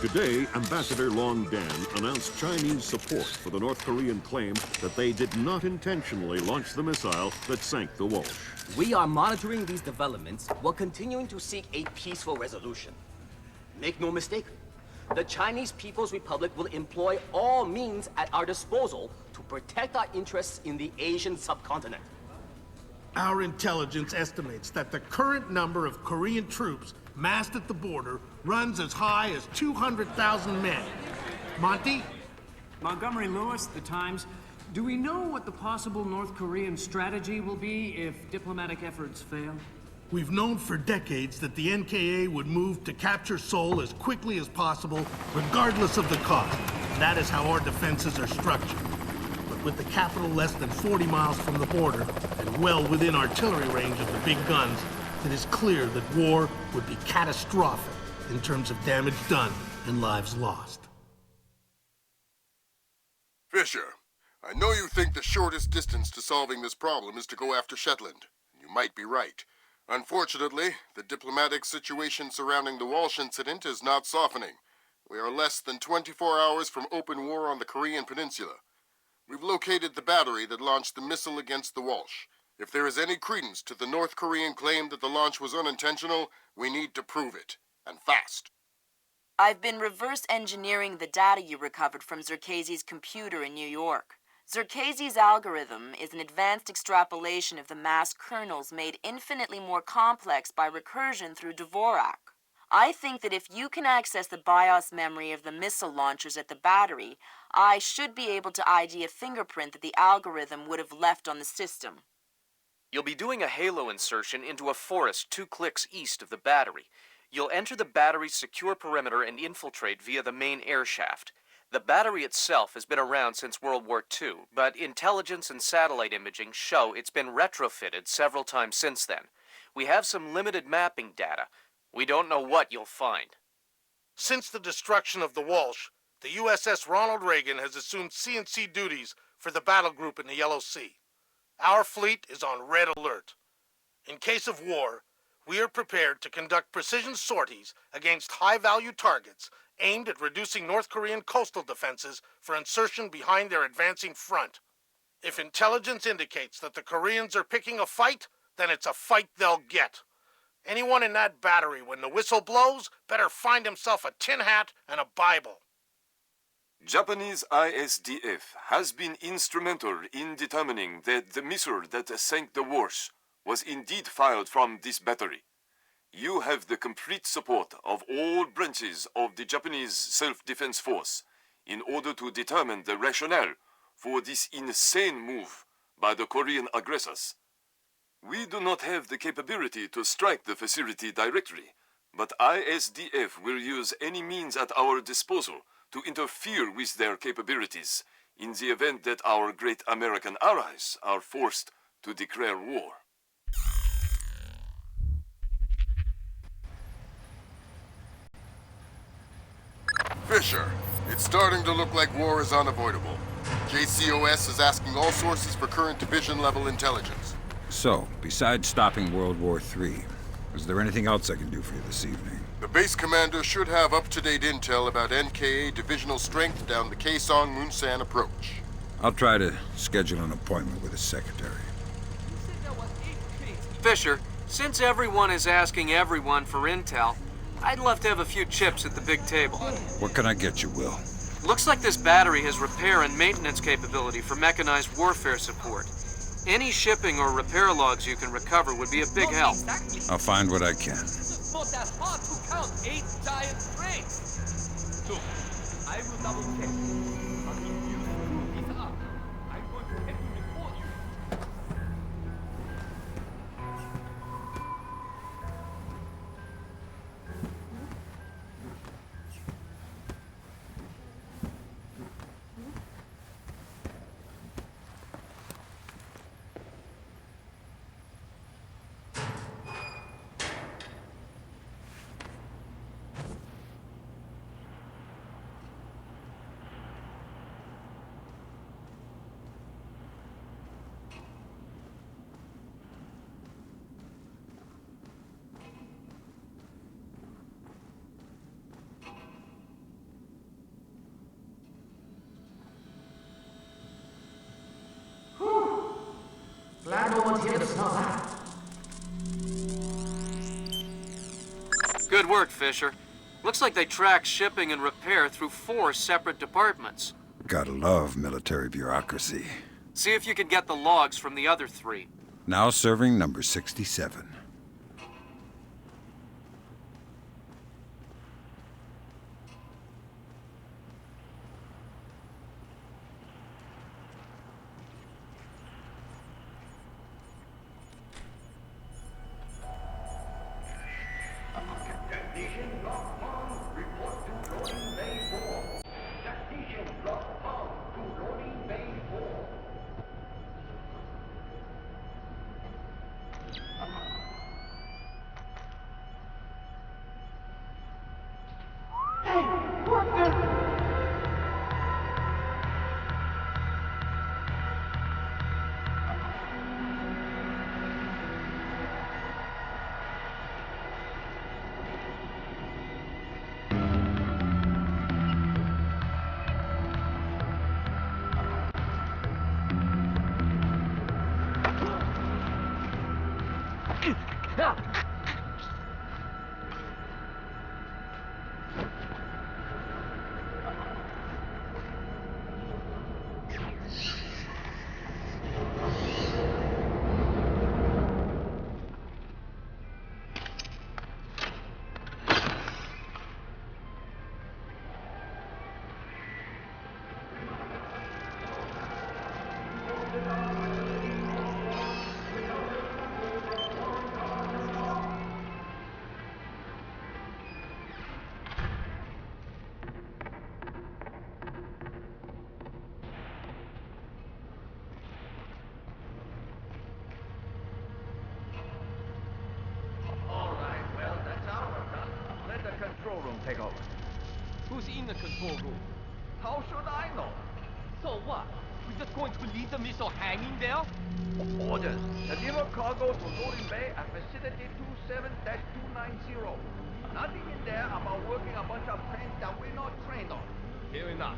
Today, Ambassador Long Dan announced Chinese support for the North Korean claim that they did not intentionally launch the missile that sank the Walsh. We are monitoring these developments while continuing to seek a peaceful resolution. Make no mistake, the Chinese People's Republic will employ all means at our disposal to protect our interests in the Asian subcontinent. Our intelligence estimates that the current number of Korean troops massed at the border runs as high as 200,000 men. Monty? Montgomery Lewis, The Times. Do we know what the possible North Korean strategy will be if diplomatic efforts fail? We've known for decades that the NKA would move to capture Seoul as quickly as possible, regardless of the cost. That is how our defenses are structured. But with the capital less than 40 miles from the border, and well within artillery range of the big guns, it is clear that war would be catastrophic in terms of damage done and lives lost. Fisher, I know you think the shortest distance to solving this problem is to go after Shetland. You might be right. Unfortunately, the diplomatic situation surrounding the Walsh incident is not softening. We are less than 24 hours from open war on the Korean Peninsula. We've located the battery that launched the missile against the Walsh. If there is any credence to the North Korean claim that the launch was unintentional, we need to prove it, and fast. I've been reverse engineering the data you recovered from Zerkezi's computer in New York. Zerkezi's algorithm is an advanced extrapolation of the mass kernels made infinitely more complex by recursion through Dvorak. I think that if you can access the BIOS memory of the missile launchers at the battery, I should be able to ID a fingerprint that the algorithm would have left on the system. You'll be doing a halo insertion into a forest 2 clicks east of the battery. You'll enter the battery's secure perimeter and infiltrate via the main air shaft. The battery itself has been around since World War II, but intelligence and satellite imaging show it's been retrofitted several times since then. We have some limited mapping data. We don't know what you'll find. Since the destruction of the Walsh, the USS Ronald Reagan has assumed CNC duties for the battle group in the Yellow Sea. Our fleet is on red alert. In case of war, we are prepared to conduct precision sorties against high-value targets aimed at reducing North Korean coastal defenses for insertion behind their advancing front. If intelligence indicates that the Koreans are picking a fight, then it's a fight they'll get. Anyone in that battery, when the whistle blows, better find himself a tin hat and a Bible. Japanese ISDF has been instrumental in determining that the missile that sank the Walsh was indeed fired from this battery. You have the complete support of all branches of the Japanese self-defense force in order to determine the rationale for this insane move by the Korean aggressors. We do not have the capability to strike the facility directly, but ISDF will use any means at our disposal to interfere with their capabilities in the event that our great American allies are forced to declare war. Fisher, it's starting to look like war is unavoidable. JCOS is asking all sources for current division-level intelligence. So, besides stopping World War III, is there anything else I can do for you this evening? The base commander should have up-to-date intel about NKA divisional strength down the Kaesong-Munsan approach. I'll try to schedule an appointment with his secretary. Fisher, since everyone is asking everyone for intel, I'd love to have a few chips at the big table. What can I get you, Will? Looks like this battery has repair and maintenance capability for mechanized warfare support. Any shipping or repair logs you can recover would be a big help. I'll find what I can. Not that hard to count 8 giant crates. Look, I will double check. But if you screw this up, I'm going to have to report you. Good work, Fisher. Looks like they track shipping and repair through 4 separate departments. Gotta love military bureaucracy. See if you can get the logs from the other 3. Now serving number 67. Control room take over. Who's in the control room? How should I know? So what? We're just going to leave the missile hanging there? Orders. Deliver cargo to loading bay at facility 27-290. Nothing in there about working a bunch of planes that we're not trained on. Here enough.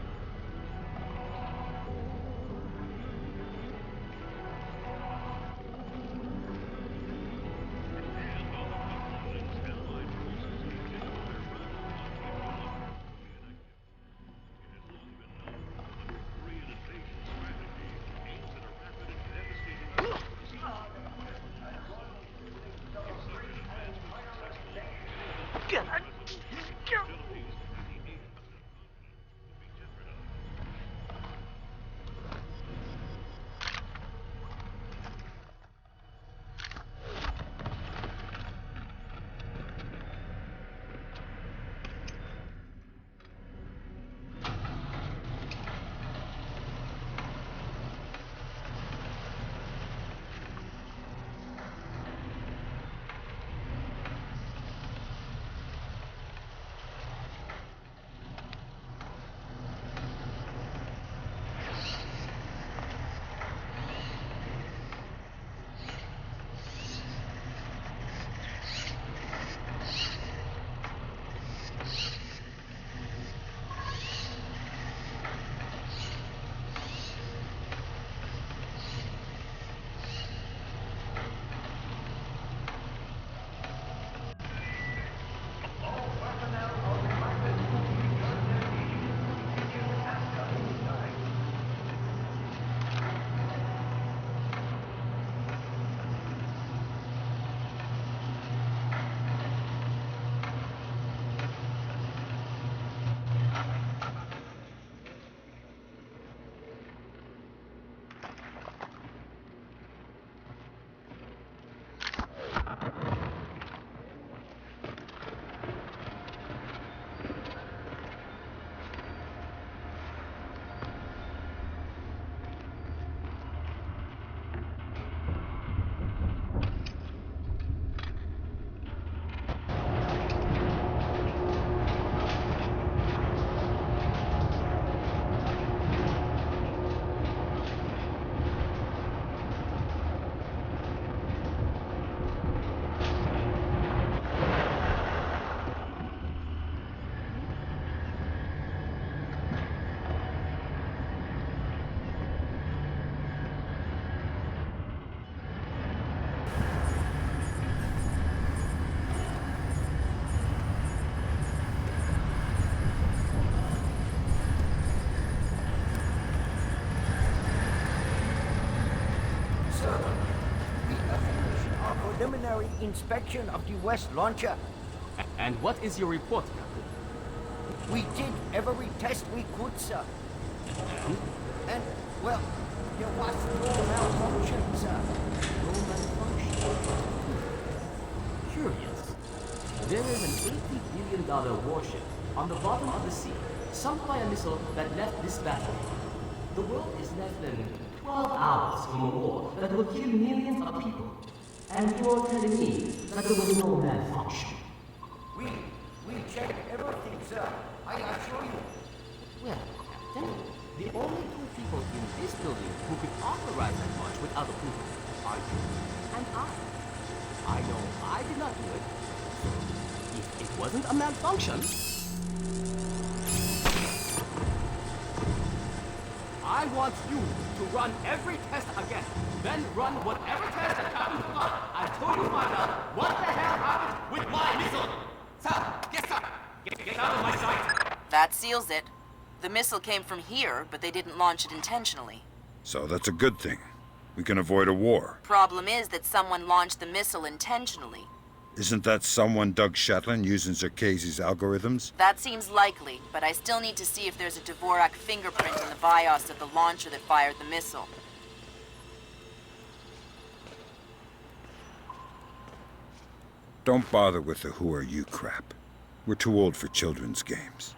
preliminary inspection of the West launcher. And what is your report, Captain? We did every test we could, sir. And, well, there was no malfunction, sir. No malfunction. Curious. There is an $80 billion warship on the bottom of the sea, sunk by a missile that left this battle. The world is less than 12 hours from a war that will kill millions of people. And you're telling me that there was no malfunction? We checked everything, sir. I assure you. Well, Captain, the only two people in this building who could authorize that launch without approval are you and I. I know I did not do it. So, if it wasn't a malfunction, I want you to run every test again. Then run whatever test that Captain forgot until you find out what the hell happened with my missile. Sir, yes, sir. Get out of my sight. That seals it. The missile came from here, but they didn't launch it intentionally. So that's a good thing. We can avoid a war. Problem is that someone launched the missile intentionally. Isn't that someone Doug Shetland using Zerkezi's algorithms? That seems likely, but I still need to see if there's a Dvorak fingerprint in the BIOS of the launcher that fired the missile. Don't bother with the who are you crap. We're too old for children's games.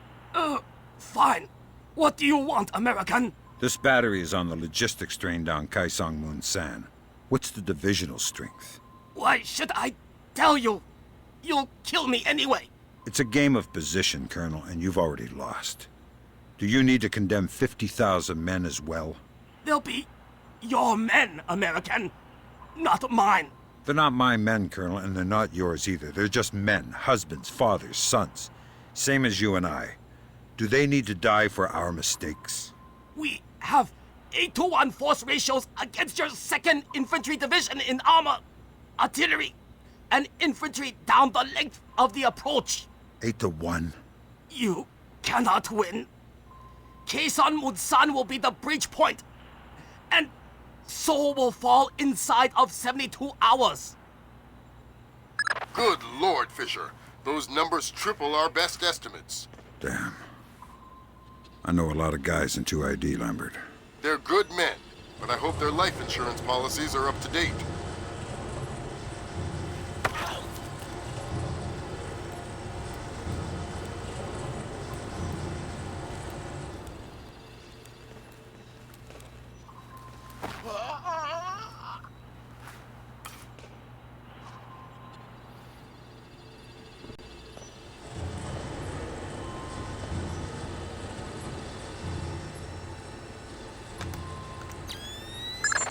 Fine. What do you want, American? This battery is on the logistics train down Kaisang Moon San. What's the divisional strength? Why should I tell you? You'll kill me anyway. It's a game of position, Colonel, and you've already lost. Do you need to condemn 50,000 men as well? They'll be your men, American, not mine. They're not my men, Colonel, and they're not yours either. They're just men, husbands, fathers, sons. Same as you and I. Do they need to die for our mistakes? We have 8-to-1 force ratios against your 2nd Infantry Division in armor, artillery, and infantry down the length of the approach. 8-to-1? You cannot win. Kaesong Munsan will be the breach point, and Seoul will fall inside of 72 hours. Good Lord, Fisher. Those numbers triple our best estimates. Damn. I know a lot of guys in 2ID, Lambert. They're good men, but I hope their life insurance policies are up to date.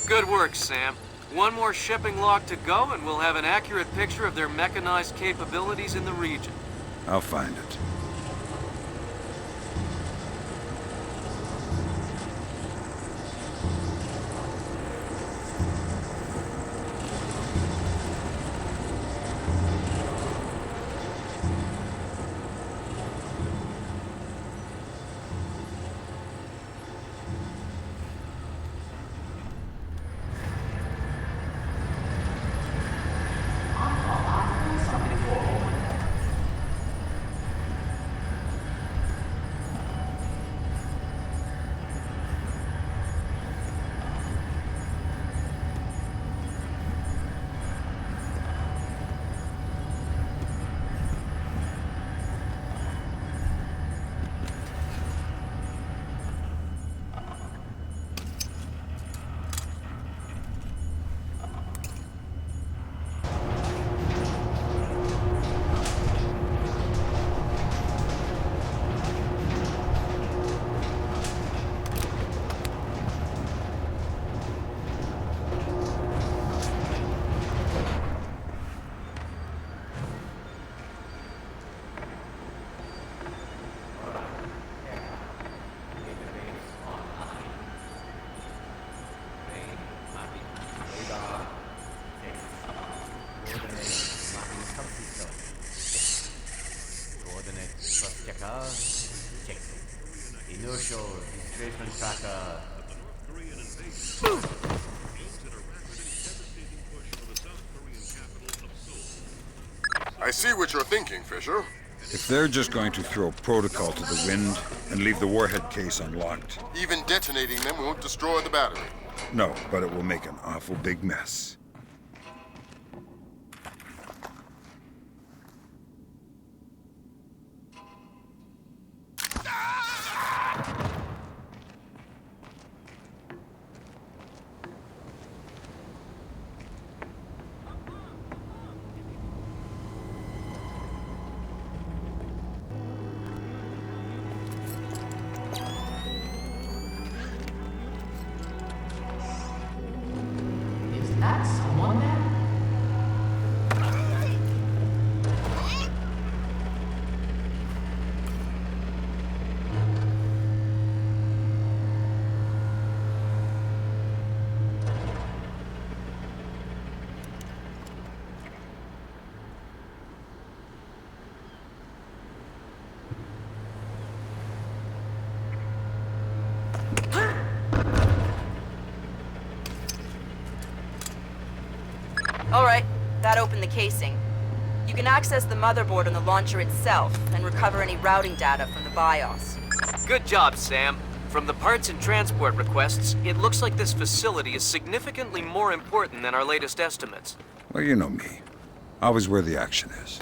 Good work, Sam. One more shipping log to go, and we'll have an accurate picture of their mechanized capabilities in the region. I'll find it. Inertial displacement tracker. I see what you're thinking, Fisher. If they're just going to throw protocol to the wind and leave the warhead case unlocked. Even detonating them won't destroy the battery. No, but it will make an awful big mess. Is that someone there? All right, that opened the casing. You can access the motherboard on the launcher itself and recover any routing data from the BIOS. Good job, Sam. From the parts and transport requests, it looks like this facility is significantly more important than our latest estimates. Well, you know me. Always where the action is.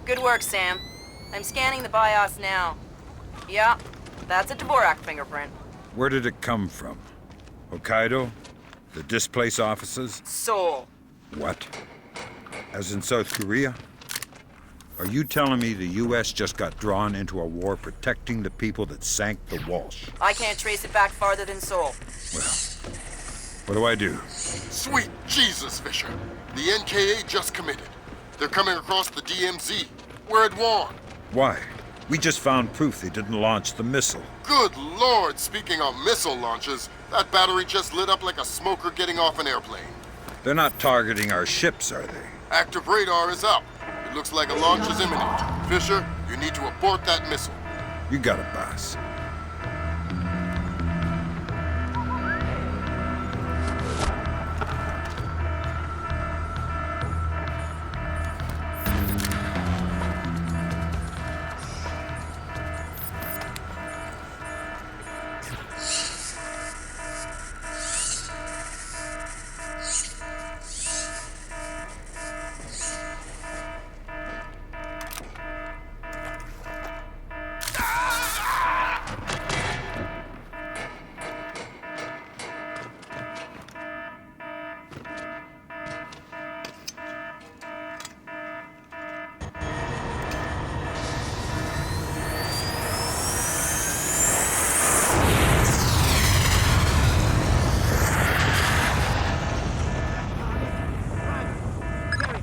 Good work, Sam. I'm scanning the BIOS now. Yeah, that's a Dvorak fingerprint. Where did it come from? Hokkaido? The displace offices? Seoul. What? As in South Korea? Are you telling me the U.S. just got drawn into a war protecting the people that sank the Walsh? I can't trace it back farther than Seoul. Well, what do I do? Sweet Jesus, Fisher. The NKA just committed. They're coming across the DMZ. We're at war. Why? We just found proof they didn't launch the missile. Good Lord, speaking of missile launches, that battery just lit up like a smoker getting off an airplane. They're not targeting our ships, are they? Active radar is up. It looks like a launch is imminent. Fisher, you need to abort that missile. You got it, boss.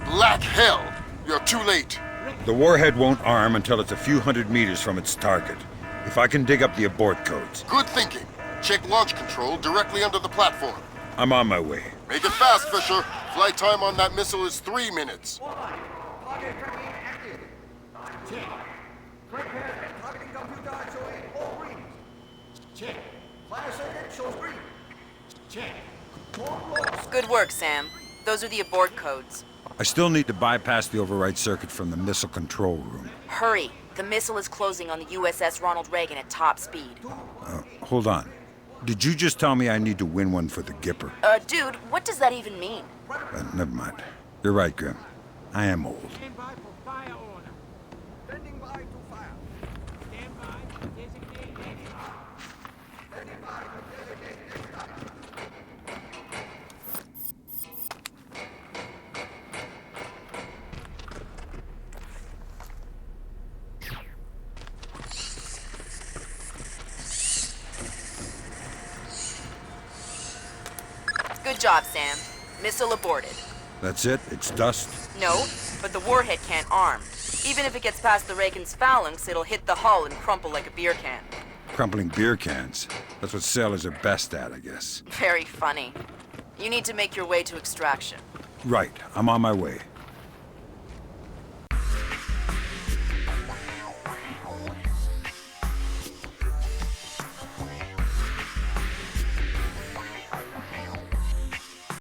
Black hell! You're too late. The warhead won't arm until it's a few hundred meters from its target. If I can dig up the abort codes. Good thinking. Check launch control directly under the platform. I'm on my way. Make it fast, Fisher. Flight time on that missile is 3 minutes. Target tracking active. Check. Prepare targeting computer showing all green. Check. Fire circuit shows green. Check. Control lost. Good work, Sam. Those are the abort codes. I still need to bypass the override circuit from the missile control room. Hurry. The missile is closing on the USS Ronald Reagan at top speed. Hold on. Did you just tell me I need to win one for the Gipper? Dude, what does that even mean? Never mind. You're right, Grim. I am old. Stand by for fire order. Standing by to fire. Stand by to designate next target. Standing by to designate next target. Good job, Sam. Missile aborted. That's it? It's dust? No, but the warhead can't arm. Even if it gets past the Reagan's phalanx, it'll hit the hull and crumple like a beer can. Crumpling beer cans. That's what sailors are best at, I guess. Very funny. You need to make your way to extraction. Right. I'm on my way.